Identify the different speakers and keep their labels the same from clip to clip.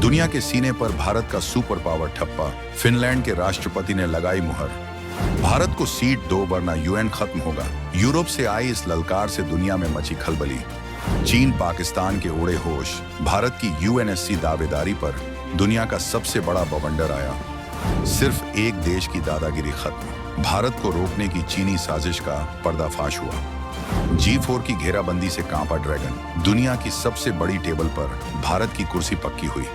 Speaker 1: दुनिया के सीने पर भारत का सुपर पावर ठप्पा, फिनलैंड के राष्ट्रपति ने लगाई मुहर। भारत को सीट दो वरना यूएन खत्म होगा। यूरोप से आई इस ललकार से दुनिया में मची खलबली। चीन पाकिस्तान के उड़े होश। भारत की यूएनएससी दावेदारी पर दुनिया का सबसे बड़ा बवंडर आया। सिर्फ एक देश की दादागिरी खत्म। भारत को रोकने की चीनी साजिश का पर्दाफाश हुआ। G4 की घेराबंदी से कांपा ड्रैगन। दुनिया की सबसे बड़ी टेबल पर भारत की कुर्सी पक्की हुई।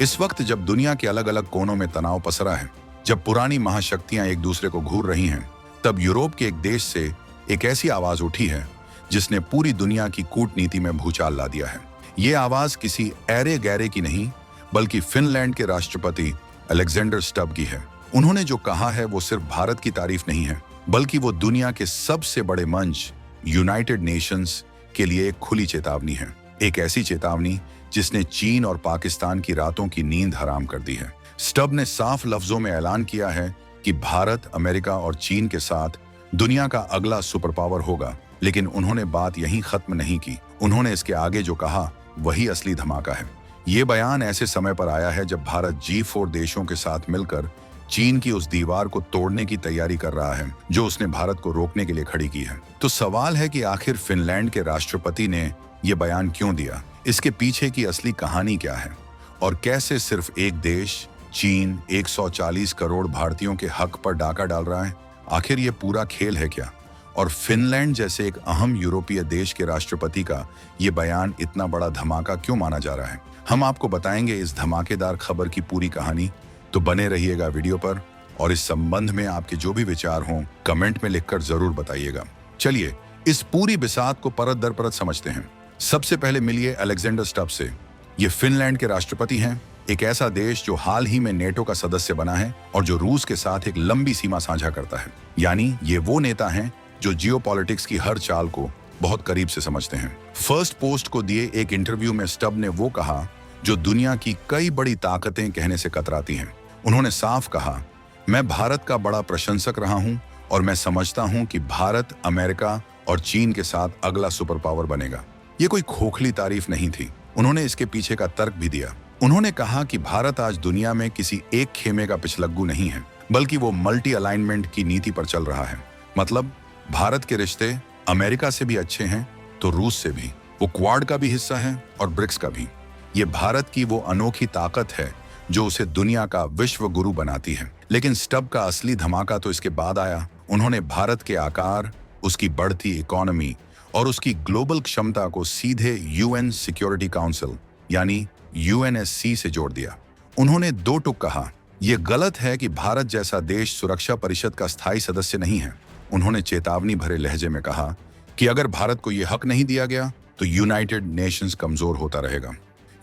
Speaker 1: इस वक्त जब दुनिया के अलग अलग कोनों में तनाव पसरा है, जब पुरानी महाशक्तियां एक दूसरे को घूर रही हैं, तब यूरोप के एक देश से एक ऐसी आवाज उठी है जिसने पूरी दुनिया की कूटनीति में भूचाल ला दिया है। ये आवाज किसी ऐरे गैरे की नहीं, बल्कि फिनलैंड के राष्ट्रपति अलेक्जेंडर स्टब की है। उन्होंने जो कहा है वो सिर्फ भारत की तारीफ नहीं है, बल्कि वो दुनिया के सबसे बड़े मंच यूनाइटेड नेशंस के लिए एक खुली चेतावनी है। एक ऐसी चेतावनी जिसने चीन और पाकिस्तान की रातों की नींद हराम कर दी है। स्टब ने साफ लफ्जों में ऐलान किया है कि भारत, अमेरिका और चीन के साथ दुनिया का अगला सुपर पावर होगा। लेकिन उन्होंने बात यहीं खत्म नहीं की। उन्होंने इसके आगे जो कहा वही असली धमाका है। ये बयान ऐसे समय पर आया है जब भारत G4 देशों के साथ मिलकर चीन की उस दीवार को तोड़ने की तैयारी कर रहा है जो उसने भारत को रोकने के लिए खड़ी की है। तो सवाल है कि आखिर फिनलैंड के राष्ट्रपति ने यह बयान क्यों दिया? इसके पीछे की असली कहानी क्या है? और कैसे सिर्फ एक देश, चीन, 140 करोड़ भारतीयों के हक पर डाका डाल रहा है? आखिर ये पूरा खेल है क्या? और फिनलैंड जैसे एक अहम यूरोपीय देश के राष्ट्रपति का ये बयान इतना बड़ा धमाका क्यों माना जा रहा है? हम आपको बताएंगे इस धमाकेदार खबर की पूरी कहानी। तो बने रहिएगा वीडियो पर, और इस संबंध में आपके जो भी विचार हों कमेंट में लिखकर जरूर बताइएगा। चलिए इस पूरी बिसात को परत दर परत समझते हैं। सबसे पहले मिलिए अलेक्जेंडर स्टब से। ये फिनलैंड के राष्ट्रपति हैं, एक ऐसा देश जो हाल ही में नेटो का सदस्य बना है और जो रूस के साथ एक लंबी सीमा साझा करता है। यानी ये वो नेता हैं जो जियोपॉलिटिक्स की हर चाल को बहुत करीब से समझते हैं। फर्स्ट पोस्ट को दिए एक इंटरव्यू में स्टब ने वो कहा जो दुनिया की कई बड़ी ताकतें कहने से कतराती हैं। उन्होंने साफ कहा, मैं भारत का बड़ा प्रशंसक रहा हूं और मैं समझता हूं कि भारत, अमेरिका और चीन के साथ अगला सुपर पावर बनेगा। ये कोई खोखली तारीफ नहीं थी। उन्होंने इसके पीछे का तर्क भी दिया। उन्होंने कहा कि भारत आज दुनिया में किसी एक खेमे का पिछलग्गू नहीं है, बल्कि वो मल्टी अलाइनमेंट की नीति पर चल रहा है। मतलब भारत के रिश्ते अमेरिका से भी अच्छे हैं तो रूस से भी। वो क्वाड का भी हिस्सा है और ब्रिक्स का भी। ये भारत की वो अनोखी ताकत है जो उसे दुनिया का विश्व गुरु बनाती है। लेकिन स्टब का असली धमाका तो इसके बाद आया। उन्होंने भारत के आकार, उसकी बढ़ती इकोनॉमी और उसकी ग्लोबल क्षमता को सीधे यूएन सिक्योरिटी काउंसिल यानी यूएनएससी से जोड़ दिया। उन्होंने दो टुक कहा, यह गलत है कि भारत जैसा देश सुरक्षा परिषद का स्थायी सदस्य नहीं है। उन्होंने चेतावनी भरे लहजे में कहा कि अगर भारत को यह हक नहीं दिया गया तो यूनाइटेड नेशंस कमजोर होता रहेगा।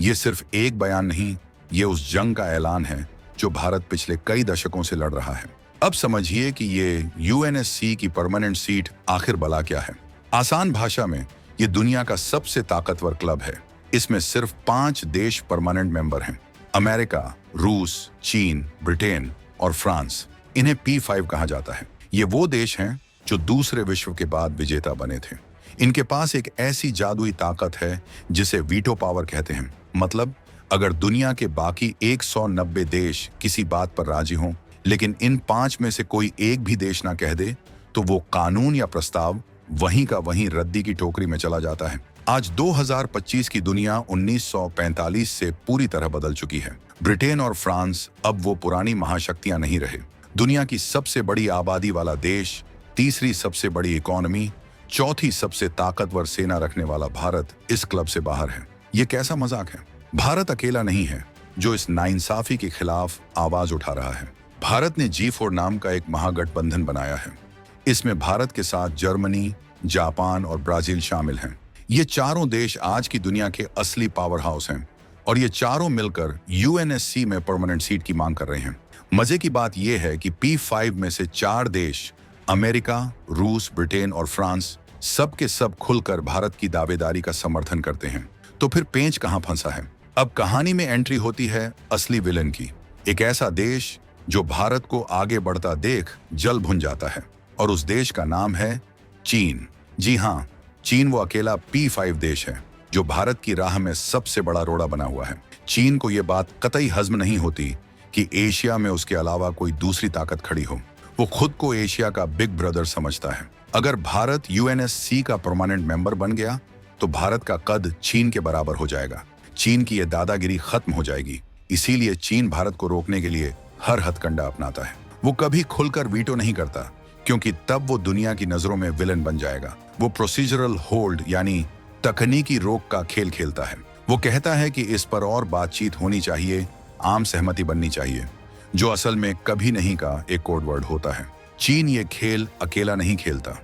Speaker 1: ये सिर्फ एक बयान नहीं, ये उस जंग का ऐलान है जो भारत पिछले कई दशकों से लड़ रहा है। अब समझिए कि ये यूएनएससी की परमानेंट सीट आखिर भला क्या है। आसान भाषा में ये दुनिया का सबसे ताकतवर क्लब है। इसमें सिर्फ 5 देश परमानेंट मेंबर हैं, अमेरिका, रूस, चीन, ब्रिटेन और फ्रांस। इन्हें P5 कहा जाता है। ये वो देश हैं जो दूसरे विश्व के बाद विजेता बने थे। इनके पास एक ऐसी जादुई ताकत है जिसे वीटो पावर कहते हैं। मतलब अगर दुनिया के बाकी 190 देश किसी बात पर राजी हों, लेकिन इन 5 में से कोई एक भी देश ना कह दे, तो वो कानून या प्रस्ताव वहीं का वहीं रद्दी की टोकरी में चला जाता है। आज 2025 की दुनिया 1945 से पूरी तरह बदल चुकी है। ब्रिटेन और फ्रांस अब वो पुरानी महाशक्तियां नहीं रहे। दुनिया की सबसे बड़ी आबादी वाला देश, तीसरी सबसे बड़ी इकोनॉमी, चौथी सबसे ताकतवर सेना रखने वाला भारत इस क्लब से बाहर है। ये कैसा मजाक है? भारत अकेला नहीं है जो इस नाइंसाफी के खिलाफ आवाज उठा रहा है। भारत ने G4 नाम का एक महागठबंधन बनाया है। इसमें भारत के साथ जर्मनी, जापान और ब्राजील शामिल हैं। ये चारों देश आज की दुनिया के असली पावर हाउस हैं और ये चारों मिलकर यूएनएससी में परमानेंट सीट की मांग कर रहे हैं। मजे की बात यह है कि P5 में से 4 देश, अमेरिका, रूस, ब्रिटेन और फ्रांस, सब के सब खुलकर भारत की दावेदारी का समर्थन करते हैं। तो फिर पेंच कहां फंसा है? अब कहानी में एंट्री होती है असली विलन की। एक ऐसा देश जो भारत को आगे बढ़ता देख जल भुन जाता है, और उस देश का नाम है चीन। जी हां, चीन वो अकेला P5 देश है जो भारत की राह में सबसे बड़ा रोड़ा बना हुआ है। चीन को यह बात कतई हजम नहीं होती कि एशिया में उसके अलावा कोई दूसरी ताकत खड़ी हो। वो खुद को एशिया का बिग ब्रदर समझता है। अगर भारत यूएनएससी का परमानेंट मेंबर बन गया तो भारत का कद चीन के बराबर हो जाएगा। चीन की यह दादागिरी खत्म हो जाएगी। इसीलिए चीन भारत को रोकने के लिए हर हथकंडा अपनाता है। वो कभी खुलकर वीटो नहीं करता, क्योंकि तब वो दुनिया की नजरों में विलन बन जाएगा। वो प्रोसीजरल होल्ड यानी तकनीकी रोक का खेल खेलता है। वो कहता है कि इस पर और बातचीत होनी चाहिए, आम सहमति बननी चाहिए, जो असल में कभी नहीं का एक कोड वर्ड होता है। चीन ये खेल अकेला नहीं खेलता।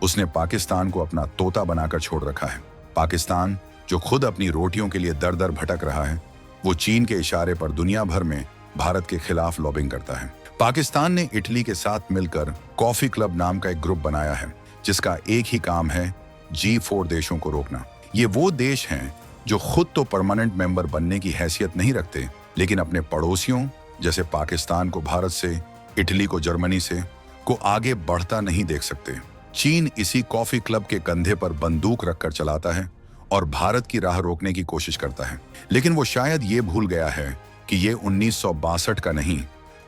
Speaker 1: उसने पाकिस्तान को अपना तोता बनाकर छोड़ रखा है। पाकिस्तान, जो खुद अपनी रोटियों के लिए दर दर भटक रहा है, वो चीन के इशारे पर दुनिया भर में भारत के खिलाफ लॉबिंग करता है। पाकिस्तान ने इटली के साथ मिलकर कॉफी क्लब नाम का एक ग्रुप बनाया है, जिसका एक ही काम है G4 देशों को रोकना। ये वो देश हैं जो खुद तो परमानेंट मेंबर बनने की हैसियत नहीं रखते, लेकिन अपने पड़ोसियों जैसे पाकिस्तान को भारत से, इटली को जर्मनी से, को आगे बढ़ता नहीं देख सकते। चीन इसी कॉफी क्लब के कंधे पर बंदूक रखकर चलाता है और भारत की राह रोकने की कोशिश करता है। लेकिन वो शायद ये भूल गया है कि ये 1962 का नहीं,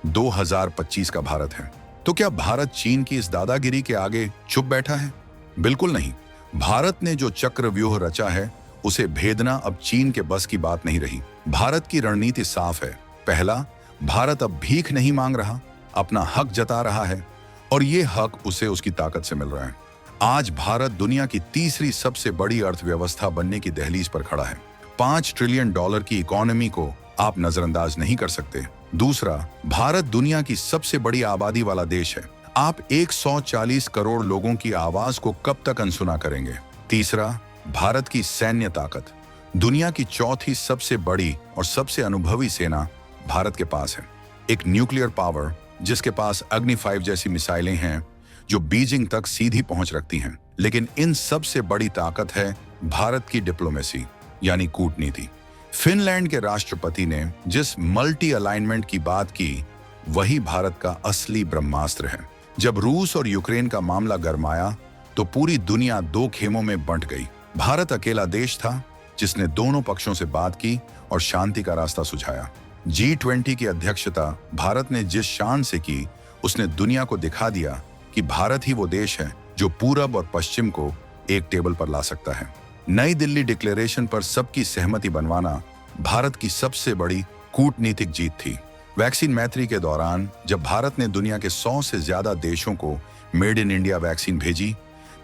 Speaker 1: 2025 का भारत है। तो क्या भारत चीन की इस दादागिरी के आगे चुप बैठा है? बिल्कुल नहीं। भारत ने जो चक्रव्यूह रचा है, उसे भेदना अब चीन के बस की बात नहीं रही। भारत की रणनीति साफ है। पहला, भारत अब भीख नहीं मांग रहा, अपना हक जता रहा है, और ये हक उसे उसकी ताकत से मिल रहा है। आज भारत दुनिया की तीसरी सबसे बड़ी अर्थव्यवस्था बनने की दहलीज पर खड़ा है। $5 ट्रिलियन की इकोनॉमी को आप नजरअंदाज नहीं कर सकते। दूसरा, भारत दुनिया की सबसे बड़ी आबादी वाला देश है। आप 140 करोड़ लोगों की आवाज को कब तक अनसुना करेंगे? तीसरा, भारत की सैन्य ताकत। दुनिया की चौथी सबसे बड़ी और सबसे अनुभवी सेना भारत के पास है। एक न्यूक्लियर पावर जिसके पास अग्नि 5 जैसी मिसाइलें हैं, जो बीजिंग तक सीधी पहुंच रखती हैं। लेकिन इन सबसे बड़ी ताकत है भारत की डिप्लोमेसी यानी कूटनीति। फिनलैंड के राष्ट्रपति ने जिस मल्टी अलाइनमेंट की बात की, वही भारत का असली ब्रह्मास्त्र है। जब रूस और यूक्रेन का मामला गरमाया तो पूरी दुनिया दो खेमों में बंट गई। भारत अकेला देश था जिसने दोनों पक्षों से बात की और शांति का रास्ता सुझाया। G20 की अध्यक्षता भारत ने जिस शान से की, उसने दुनिया को दिखा दिया कि भारत ही वो देश है जो पूरब और पश्चिम को एक टेबल पर ला सकता है। नई दिल्ली डिक्लेरेशन पर सबकी सहमति बनवाना भारत की सबसे बड़ी कूटनीतिक जीत थी। वैक्सीन मैत्री के दौरान जब भारत ने दुनिया के 100 से ज्यादा देशों को मेड इन इंडिया वैक्सीन भेजी,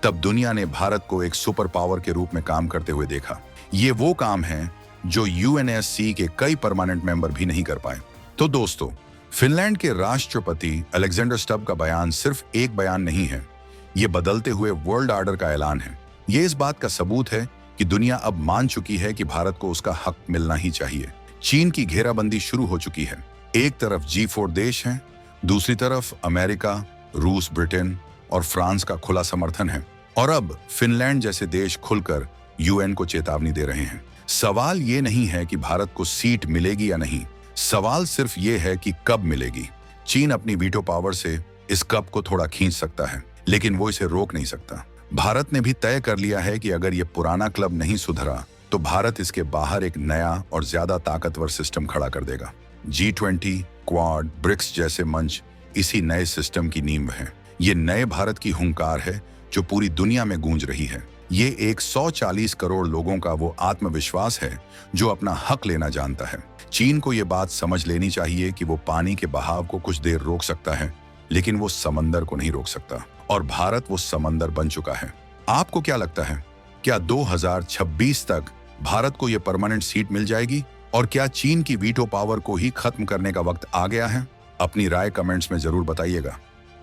Speaker 1: तब दुनिया ने भारत को एक सुपर पावर के रूप में काम करते हुए देखा। ये वो काम है जो यूएनएससी के कई परमानेंट मेंबर भी नहीं कर पाए। तो दोस्तों, फिनलैंड के राष्ट्रपति अलेक्जेंडर स्टब का बयान सिर्फ एक बयान नहीं है, ये बदलते हुए वर्ल्ड ऑर्डर का ऐलान है। ये इस बात का सबूत है कि दुनिया अब मान चुकी है कि भारत को उसका हक मिलना ही चाहिए। चीन की घेराबंदी शुरू हो चुकी है। एक तरफ G4 देश हैं, दूसरी तरफ अमेरिका, रूस, ब्रिटेन और फ्रांस का खुला समर्थन है, और अब फिनलैंड जैसे देश खुलकर यूएन को चेतावनी दे रहे हैं। सवाल ये नहीं है कि भारत को सीट मिलेगी या नहीं, सवाल सिर्फ ये है कि कब मिलेगी। चीन अपनी वीटो पावर से इस कप को थोड़ा खींच सकता है, लेकिन वो इसे रोक नहीं सकता। भारत ने भी तय कर लिया है कि अगर ये पुराना क्लब नहीं सुधरा तो भारत इसके बाहर एक नया और ज्यादा ताकतवर सिस्टम खड़ा कर देगा। G20, क्वाड, ब्रिक्स जैसे मंच इसी नए सिस्टम की नींव है। ये नए भारत की हुंकार है जो पूरी दुनिया में गूंज रही है। ये 140 करोड़ लोगों का वो आत्मविश्वास है जो अपना हक लेना जानता है। चीन को ये बात समझ लेनी चाहिए कि वो पानी के बहाव को कुछ देर रोक सकता है, लेकिन वो समंदर को नहीं रोक सकता, और भारत वो समंदर बन चुका है। आपको क्या लगता है, क्या 2026 तक भारत को ये परमानेंट सीट मिल जाएगी, और क्या चीन की वीटो पावर को ही खत्म करने का वक्त आ गया है? अपनी राय कमेंट्स में जरूर बताइएगा।